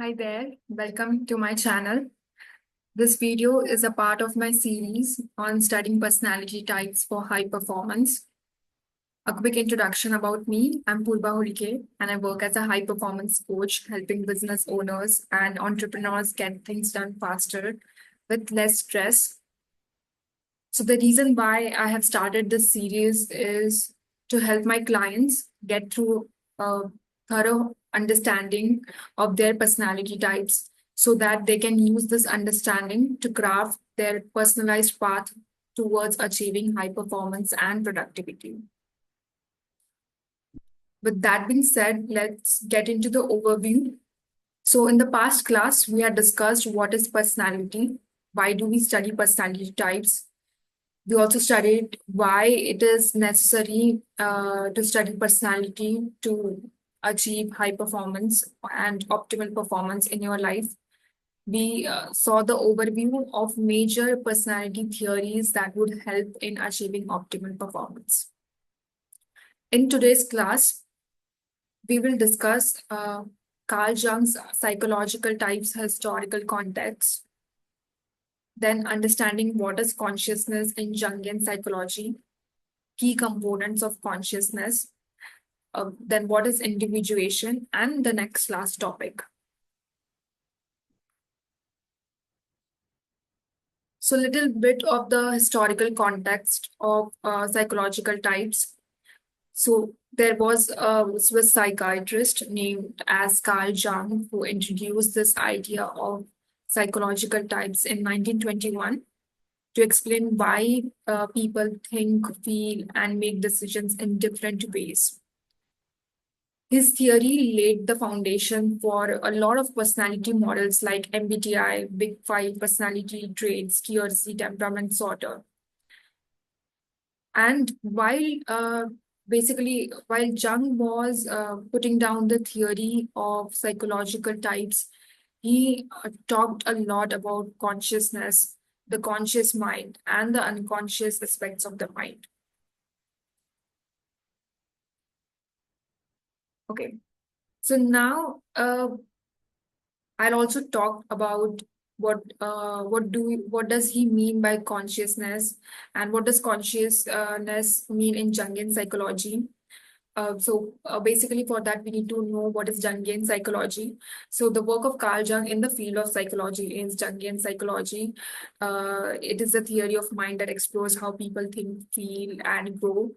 Hi there, welcome to my channel. This video is a part of my series on studying personality types for high performance. A quick introduction about me. I'm Purva Hulike and I work as a high performance coach helping business owners and entrepreneurs get things done faster with less stress. So the reason why I have started this series is to help my clients get through a thorough understanding of their personality types so that they can use this understanding to craft their personalized path towards achieving high performance and productivity. With that being said, let's get into the overview. So, in the past class, we had discussed what is personality, why do we study personality types. We also studied why it is necessary to study personality to achieve high performance and optimal performance in your life. We saw the overview of major personality theories that would help in achieving optimal performance. In today's class, we will discuss Carl Jung's psychological types historical context, then understanding what is consciousness in Jungian psychology, key components of consciousness, then what is individuation, and the next last topic. So, little bit of the historical context of psychological types. So, there was a Swiss psychiatrist named as Carl Jung who introduced this idea of psychological types in 1921 to explain why people think, feel, and make decisions in different ways. His theory laid the foundation for a lot of personality models like MBTI, Big Five personality traits, Kiersey, temperament sorter. And while Jung was putting down the theory of psychological types, he talked a lot about consciousness, the conscious mind, and the unconscious aspects of the mind. Okay, so now I'll also talk about what does he mean by consciousness and what does consciousness mean in Jungian psychology. Basically, for that, we need to know what is Jungian psychology. So, the work of Carl Jung in the field of psychology is Jungian psychology. It is a theory of mind that explores how people think, feel, and grow.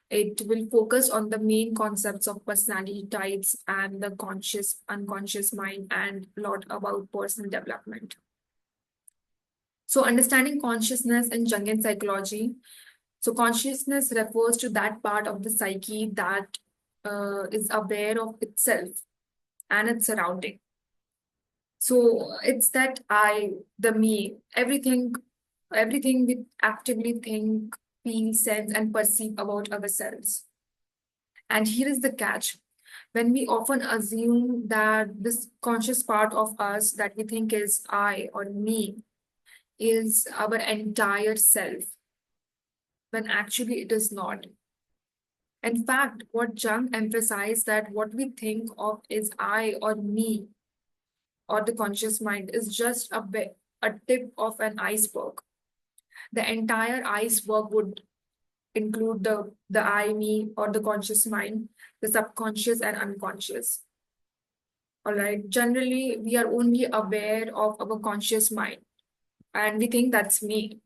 It will focus on the main concepts of personality types and the conscious, unconscious mind, and a lot about personal development. So, understanding consciousness in Jungian psychology. So, consciousness refers to that part of the psyche that is aware of itself and its surrounding. So, it's that I, the me, everything we actively think, feel, sense, and perceive about ourselves. And here is the catch. When we often assume that this conscious part of us that we think is I or me is our entire self, when actually it is not. In fact, what Jung emphasized that what we think of is I or me or the conscious mind is just a tip of an iceberg. The entire iceberg would include the I, me, or the conscious mind, the subconscious and unconscious. All right. Generally, we are only aware of our conscious mind, and we think that's me.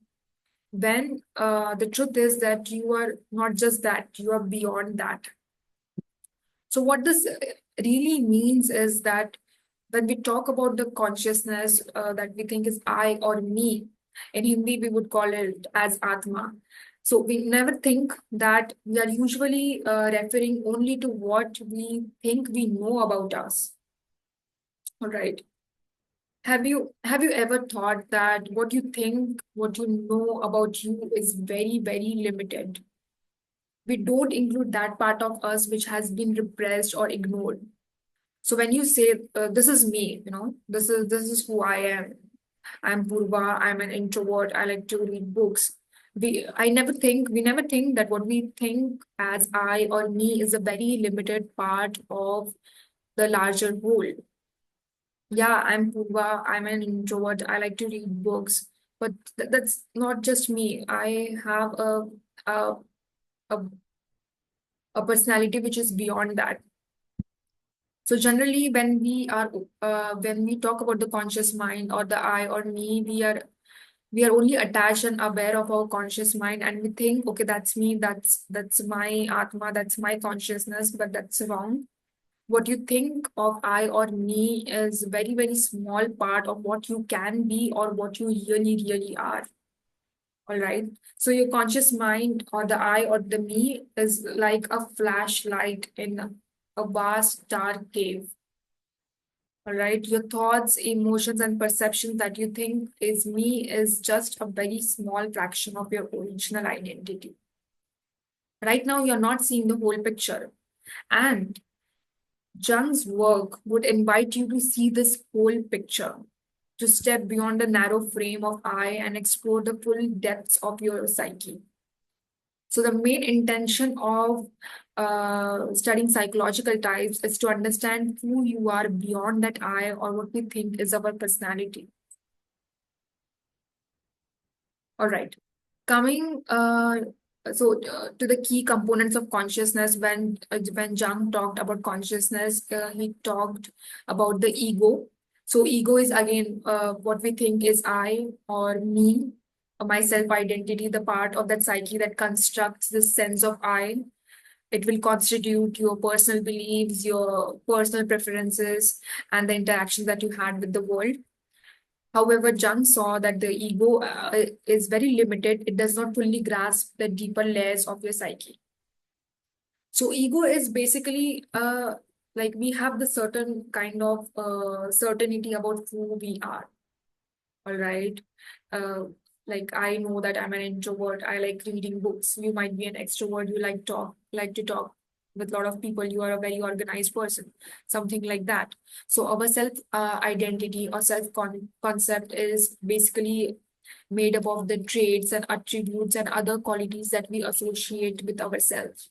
When the truth is that you are not just that, you are beyond that. So, what this really means is that when we talk about the consciousness that we think is I or me, in Hindi we would call it as Atma. So, we never think that we are usually referring only to what we think we know about us. All right. Have you ever thought that what you think, what you know about you is very, very limited? We don't include that part of us which has been repressed or ignored. So when you say this is me, this is who I am. I'm Purva. I'm an introvert. I like to read books. We never think that what we think as I or me is a very limited part of the larger whole. Yeah, I'm Purva. I'm an introvert. I like to read books, but that's not just me. I have a a, a personality which is beyond that. So generally, when we talk about the conscious mind or the I or me, we are only attached and aware of our conscious mind, and we think, okay, that's me, that's my atma, that's my consciousness, but that's wrong. What you think of I or me is very, very small part of what you can be or what you really, really are. All right. So your conscious mind or the I or the me is like a flashlight in a vast dark cave. All right. Your thoughts, emotions, and perceptions that you think is me is just a very small fraction of your original identity. Right now, you're not seeing the whole picture. And Jung's work would invite you to see this whole picture, to step beyond the narrow frame of I and explore the full depths of your psyche. So, the main intention of studying psychological types is to understand who you are beyond that I or what we think is our personality. All right. Coming to the key components of consciousness, when Jung talked about consciousness, he talked about the ego. So ego is again what we think is I or me, or my self identity, the part of that psyche that constructs this sense of I. It will constitute your personal beliefs, your personal preferences, and the interactions that you had with the world. However, Jung saw that the ego is very limited. It does not fully grasp the deeper layers of your psyche. So, ego is basically like we have the certain kind of certainty about who we are. All right. Uh, like I know that I'm an introvert. I like reading books. You might be an extrovert. You like to talk with a lot of people. You are a very organized person, something like that. So our self identity or concept is basically made up of the traits and attributes and other qualities that we associate with ourselves.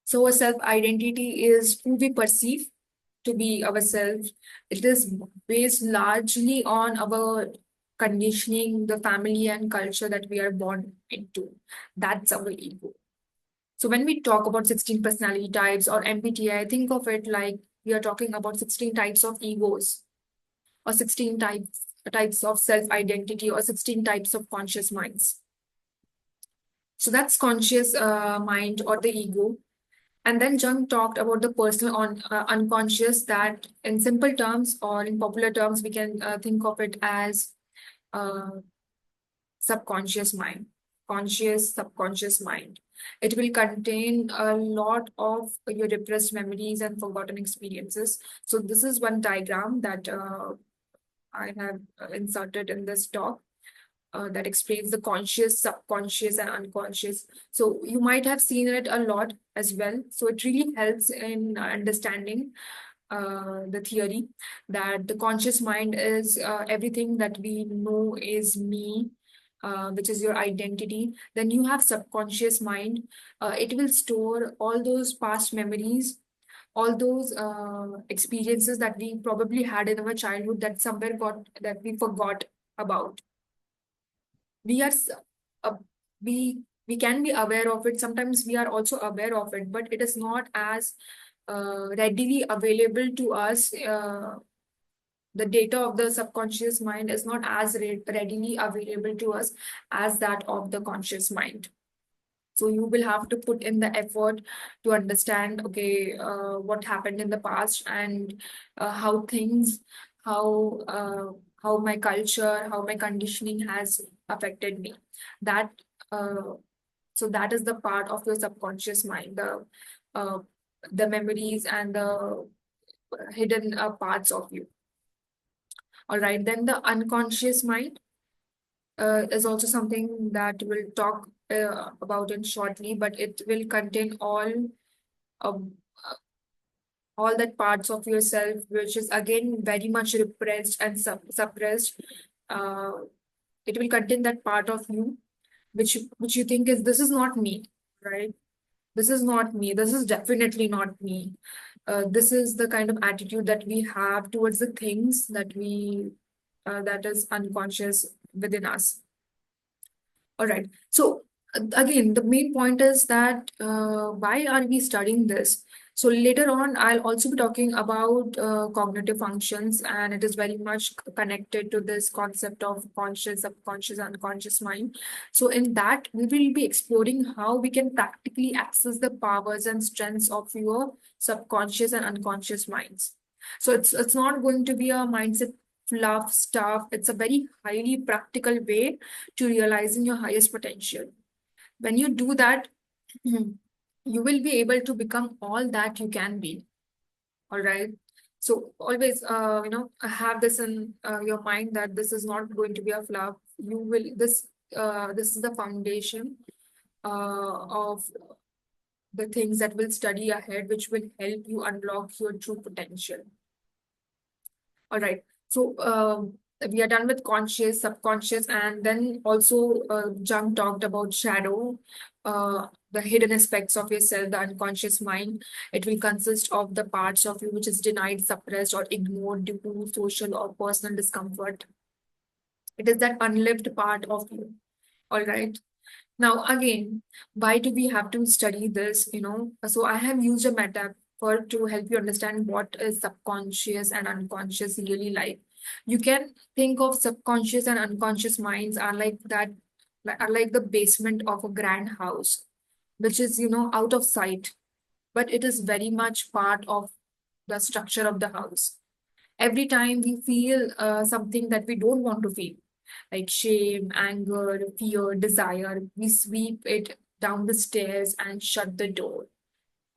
So, a self identity is who we perceive to be ourselves. It is based largely on our conditioning, the family and culture that we are born into. That's our ego. So, when we talk about 16 personality types or MBTI, think of it like we are talking about 16 types of egos or 16 types of self identity or 16 types of conscious minds. So, that's conscious mind or the ego. And then Jung talked about the personal unconscious, that in simple terms or in popular terms, we can think of it as uh, subconscious mind, conscious subconscious mind. It will contain a lot of your repressed memories and forgotten experiences. So this is one diagram that I have inserted in this talk. That explains the conscious, subconscious, and unconscious. So you might have seen it a lot as well. So it really helps in understanding the theory that the conscious mind is everything that we know is me. Which is your identity. Then you have subconscious mind. It will store all those past memories, all those experiences that we probably had in our childhood that somewhere got that we forgot about. we are s- uh, we can be aware of it. Sometimes we are also aware of it, but it is not as readily available to us. The data of the subconscious mind is not as readily available to us as that of the conscious mind. So you will have to put in the effort to understand, okay, what happened in the past, and how things, how uh, how my culture, how my conditioning has affected me. That uh, so that is the part of your subconscious mind, uh, the memories and the hidden parts of you. All right, then the unconscious mind is also something that we'll talk about in shortly, but it will contain um, all that parts of yourself which is again very much repressed and suppressed. Uh, it will contain that part of you which you think is this is not me, right? this is not me. This is definitely not me. This is the kind of attitude that we have towards the things that is unconscious within us. All right. So again, the main point is that why are we studying this? So later on, I'll also be talking about cognitive functions, and it is very much connected to this concept of conscious, subconscious, unconscious mind. So in that, we will be exploring how we can practically access the powers and strengths of your subconscious and unconscious minds. So it's not going to be a mindset fluff stuff. It's a very highly practical way to realizing your highest potential. When you do that, you will be able to become all that you can be. All right. So always, have this in your mind that this is not going to be a fluff. You will this is the foundation of the things that will study ahead, which will help you unlock your true potential. All right. So we are done with conscious, subconscious, and then also Jung talked about shadow, the hidden aspects of yourself, the unconscious mind. It will consist of the parts of you which is denied, suppressed, or ignored due to social or personal discomfort. It is that unlived part of you. All right. Now, again, why do we have to study this? So I have used a metaphor to help you understand what is subconscious and unconscious really like. You can think of subconscious and unconscious minds are like that, are like the basement of a grand house, which is, out of sight, but it is very much part of the structure of the house. Every time we feel something that we don't want to feel, like shame, anger, fear, desire, we sweep it down the stairs and shut the door.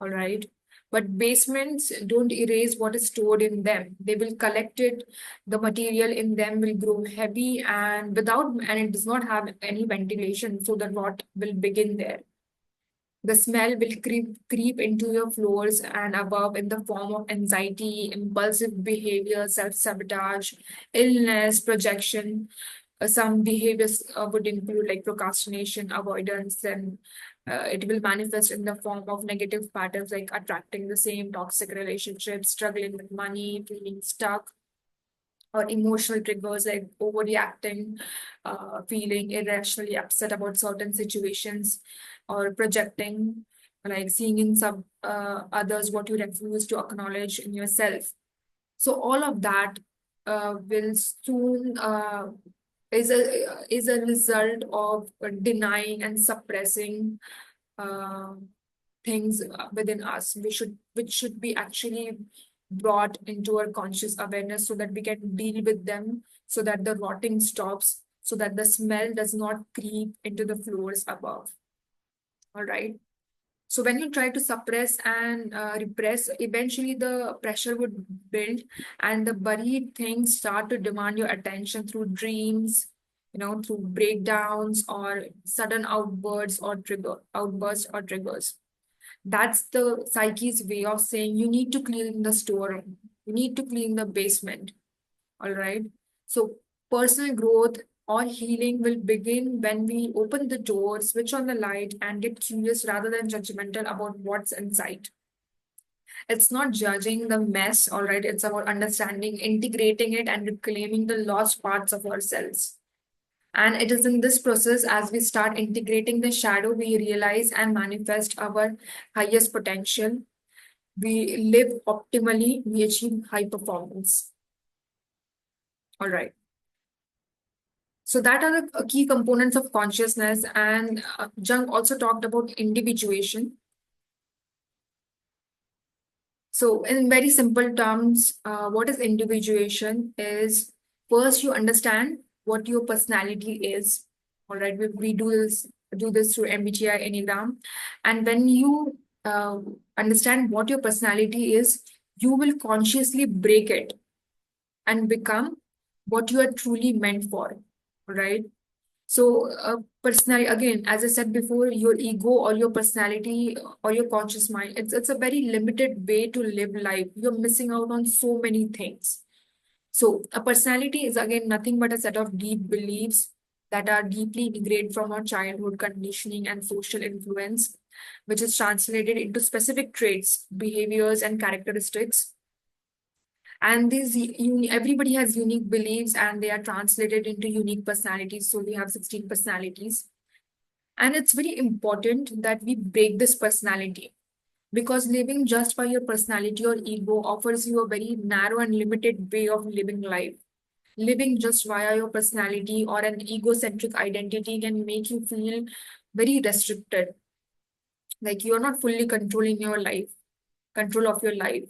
All right. But basements don't erase what is stored in them. They will collect it. The material in them will grow heavy and it does not have any ventilation, so the rot will begin there. The smell will creep into your floors and above in the form of anxiety, impulsive behavior, self sabotage, illness, projection. Some behaviors would include like procrastination, avoidance, and it will manifest in the form of negative patterns like attracting the same toxic relationships, struggling with money, feeling stuck, or emotional triggers like overreacting, feeling irrationally upset about certain situations, or projecting, like seeing in some others what you refuse to acknowledge in yourself. So all of that will soon is a result of denying and suppressing uh, things within us. Which should be actually brought into our conscious awareness so that we can deal with them, so that the rotting stops, so that the smell does not creep into the floors above. All right. So when you try to suppress and repress, eventually the pressure would build and the buried things start to demand your attention through dreams, through breakdowns or sudden outbursts or triggers. That's the psyche's way of saying you need to clean the storeroom. You need to clean the basement. All right. So personal growth or healing will begin when we open the door, switch on the light, and get curious rather than judgmental about what's inside. It's not judging the mess, all right. It's about understanding, integrating it, and reclaiming the lost parts of ourselves. And it is in this process, as we start integrating the shadow, we realize and manifest our highest potential. We live optimally, we achieve high performance. All right. So that are the key components of consciousness. And Jung also talked about individuation. So in very simple terms, what is individuation is first you understand what your personality is. All right, we do this through MBTI Enneagram. And when you understand what your personality is, you will consciously break it and become what you are truly meant for, right? So, personally, again, as I said before, your ego or your personality or your conscious mind, it's a very limited way to live life. You're missing out on so many things. So, a personality is again nothing but a set of deep beliefs that are deeply integrated from our childhood conditioning and social influence. which is translated into specific traits, behaviors, and characteristics. And everybody has unique beliefs and they are translated into unique personalities. So we have 16 personalities. And it's very important that we break this personality, because living just by your personality or ego offers you a very narrow and limited way of living life. Living just via your personality or an egocentric identity can make you feel very restricted, like you are not fully controlling your life, control of your life.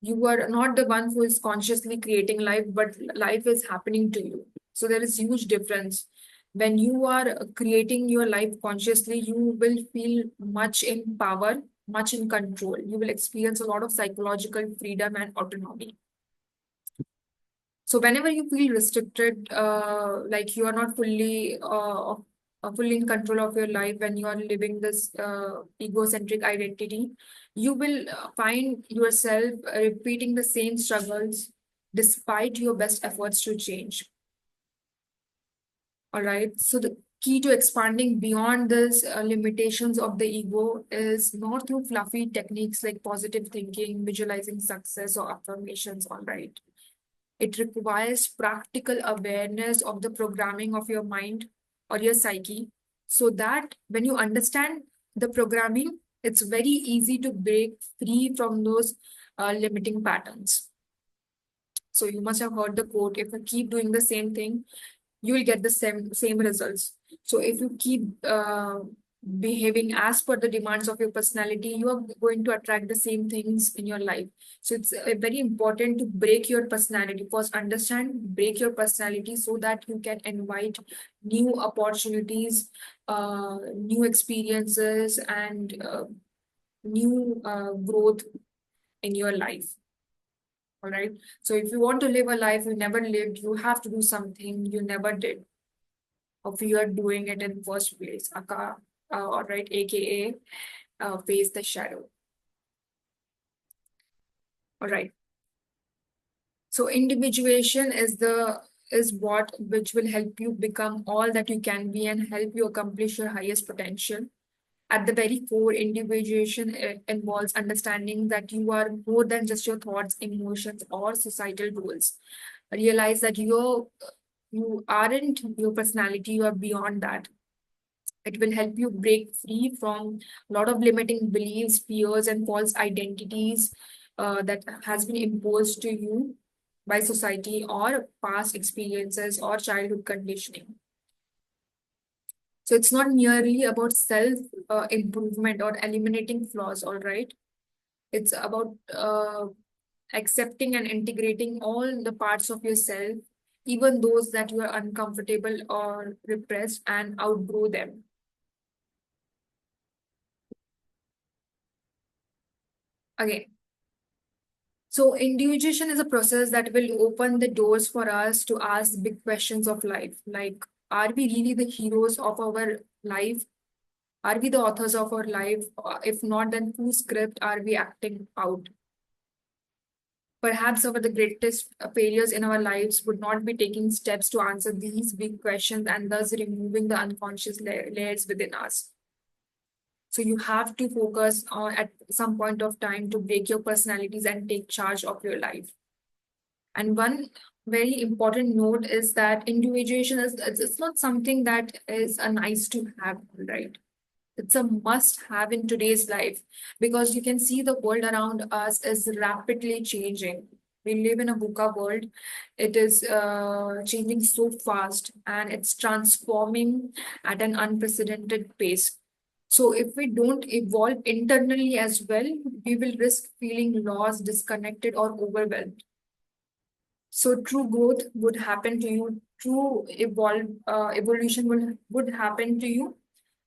You are not the one who is consciously creating life, but life is happening to you. So there is huge difference. When you are creating your life consciously, you will feel much in power, much in control. You will experience a lot of psychological freedom and autonomy. So whenever you feel restricted, like you are not fully in control of your life, when you are living this egocentric identity, you will find yourself repeating the same struggles despite your best efforts to change. All right. So the key to expanding beyond these limitations of the ego is not through fluffy techniques like positive thinking, visualizing success, or affirmations. All right. It requires practical awareness of the programming of your mind or your psyche, so that when you understand the programming, it's very easy to break free from those limiting patterns. So you must have heard the quote, if you keep doing the same thing, you will get the same results. So if you keep behaving as per the demands of your personality, you are going to attract the same things in your life. So it's very important to break your personality. First, understand, break your personality so that you can invite new opportunities, new experiences, and new growth in your life. All right. So if you want to live a life you never lived, you have to do something you never did, or you are doing it in first place. All right, aka face the shadow. All right. So individuation is what which will help you become all that you can be and help you accomplish your highest potential. At the very core, individuation involves understanding that you are more than just your thoughts, emotions, or societal roles. Realize that you aren't your personality, you are beyond that. It will help you break free from a lot of limiting beliefs, fears, and false identities that has been imposed to you by society or past experiences or childhood conditioning. So it's not merely about self improvement or eliminating flaws, all right? It's about accepting and integrating all the parts of yourself, even those that you are uncomfortable or repressed, and outgrow them. Again, so individuation is a process that will open the doors for us to ask big questions of life, like, are we really the heroes of our life? Are we the authors of our life? If not, then whose script are we acting out? Perhaps our the greatest failures in our lives would not be taking steps to answer these big questions and thus removing the unconscious layers within us. So you have to focus on at some point of time to break your personalities and take charge of your life. And one very important note is that individuation is it's not something that is a nice to have, right? It's a must have in today's life, because you can see the world around us is rapidly changing. We live in a VUCA world. It is changing so fast and it's transforming at an unprecedented pace. So if we don't evolve internally as well, we will risk feeling lost, disconnected, or overwhelmed. So true growth would happen to you. Evolution would happen to you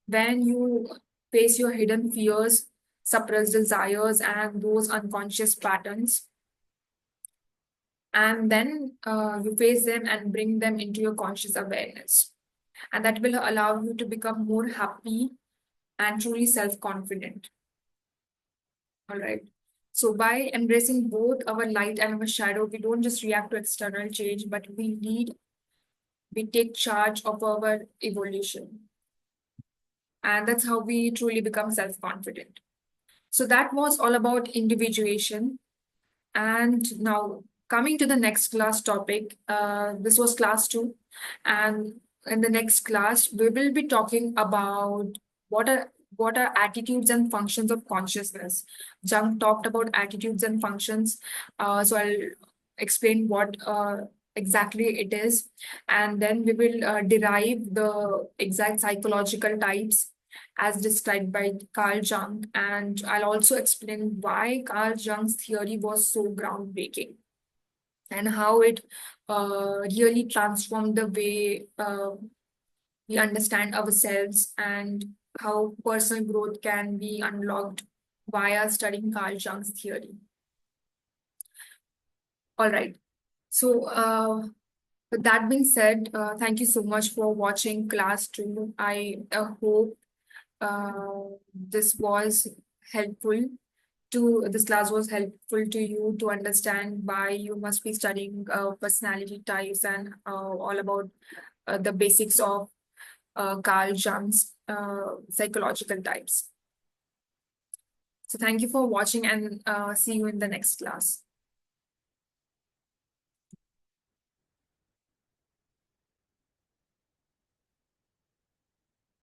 when you face your hidden fears, suppressed desires, and those unconscious patterns. And then you face them and bring them into your conscious awareness. And that will allow you to become more happy and truly self-confident. All right. So by embracing both our light and our shadow, we don't just react to external change, but we take charge of our evolution. And that's how we truly become self-confident. So that was all about individuation. And now coming to the next class topic, this was class 2. And in the next class, we will be talking about what are what are attitudes and functions of consciousness. Jung talked about attitudes and functions. So I'll explain what exactly it is. And then we will derive the exact psychological types as described by Carl Jung. And I'll also explain why Carl Jung's theory was so groundbreaking and how it really transformed the way we understand ourselves and how personal growth can be unlocked via studying Carl Jung's theory. All right. So, with that being said, thank you so much for watching class 2. I hope this was helpful this class was helpful to you to understand why you must be studying personality types and all about the basics of Carl Jung's psychological types. So thank you for watching and see you in the next class.